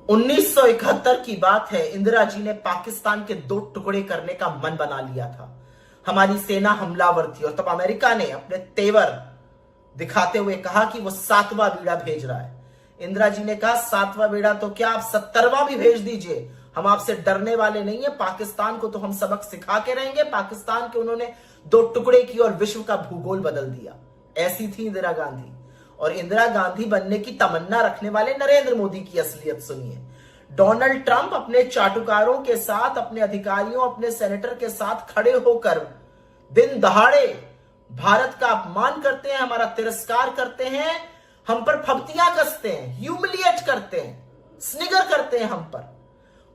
1971 की बात है। इंदिरा जी ने पाकिस्तान के 2 टुकड़े करने का मन बना लिया था। हमारी सेना हमलावर थी और तब अमेरिका ने अपने तेवर दिखाते हुए कहा कि वो 7वां बीड़ा भेज रहा है। इंदिरा जी ने कहा 7वां बीड़ा तो क्या, आप 70वां भी भेज दीजिए, हम आपसे डरने वाले नहीं है। पाकिस्तान को तो हम सबक सिखा के रहेंगे। पाकिस्तान के उन्होंने 2 टुकड़े किए और विश्व का भूगोल बदल दिया। ऐसी थी इंदिरा गांधी। और इंदिरा गांधी बनने की तमन्ना रखने वाले नरेंद्र मोदी की असलियत सुनिए। डोनाल्ड ट्रंप अपने चाटुकारों के साथ, अपने अधिकारियों, अपने सेनेटर के साथ खड़े होकर दिन दहाड़े भारत का अपमान करते हैं, हमारा तिरस्कार करते हैं, हम पर फब्तियां कसते हैं, ह्यूमिलिएट करते हैं, स्निगर करते हैं हम पर।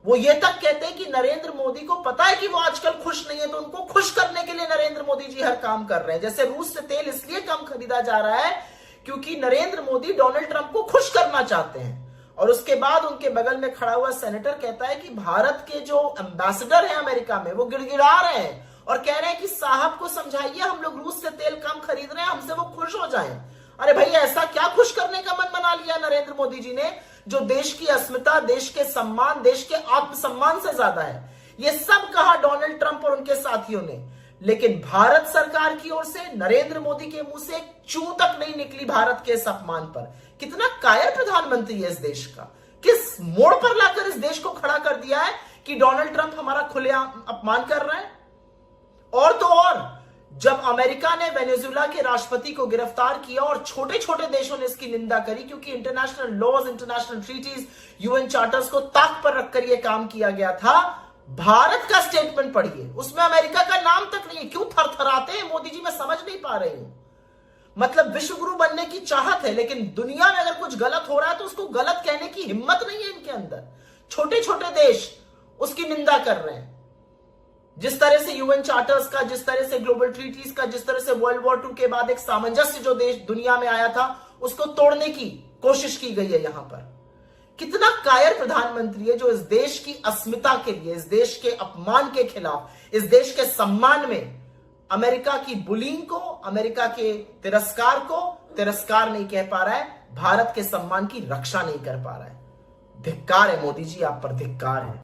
वो ये तक कहते हैं कि नरेंद्र मोदी को पता है कि वो आजकल खुश नहीं है, तो उनको खुश करने के लिए नरेंद्र मोदी जी हर काम कर रहे हैं। जैसे रूस से तेल इसलिए कम खरीदा जा रहा है क्योंकि नरेंद्र मोदी डोनाल्ड ट्रंप को खुश करना चाहते हैं। और उसके बाद उनके बगल में खड़ा हुआ सेनेटर कहता है कि भारत के जो एम्बेसडर हैं अमेरिका में, वो गिड़गिड़ा रहे हैं और कह रहे हैं कि साहब को समझाइए, हम लोग रूस से तेल कम खरीद रहे हैं, हमसे वो खुश हो जाएं। अरे भाई, ऐसा क्या खुश करने का मन बना लिया नरेंद्र मोदी जी ने, जो देश की अस्मिता, देश के सम्मान, देश के आत्मसम्मान से ज्यादा है। ये सब कहा डोनाल्ड ट्रंप और उनके साथियों ने, लेकिन भारत सरकार की ओर से नरेंद्र मोदी के मुंह से एक चू तक नहीं निकली भारत के इस अपमान पर। कितना कायर प्रधानमंत्री है इस देश का, किस मोड़ पर लाकर इस देश को खड़ा कर दिया है कि डोनाल्ड ट्रंप हमारा खुलेआम अपमान कर रहे हैं। और तो और, जब अमेरिका ने वेनेजुएला के राष्ट्रपति को गिरफ्तार किया और छोटे छोटे देशों ने इसकी निंदा करी, क्योंकि international laws, international treaties, UN charters को ताक पर रखकर यह काम किया गया था। भारत का स्टेटमेंट पढ़िए, उसमें अमेरिका का नाम तक नहीं है। क्यों थरथराते हैं मोदी जी, मैं समझ नहीं पा रही हूं। मतलब विश्व गुरु बनने की चाहत है, लेकिन दुनिया में अगर कुछ गलत हो रहा है तो उसको गलत कहने की हिम्मत नहीं है इनके अंदर। छोटे छोटे देश उसकी निंदा कर रहे हैं। जिस तरह से यूएन चार्टर्स का, जिस तरह से ग्लोबल ट्रीटीज का, जिस तरह से वर्ल्ड वॉर 2 के बाद एक सामंजस्य जो देश दुनिया में आया था, उसको तोड़ने की कोशिश की गई है यहां पर। कितना कायर प्रधानमंत्री है जो इस देश की अस्मिता के लिए, इस देश के अपमान के खिलाफ, इस देश के सम्मान में अमेरिका की बुलिंग को, अमेरिका के तिरस्कार को तिरस्कार नहीं कह पा रहा है, भारत के सम्मान की रक्षा नहीं कर पा रहा है। धिक्कार है मोदी जी, आप पर धिक्कार है।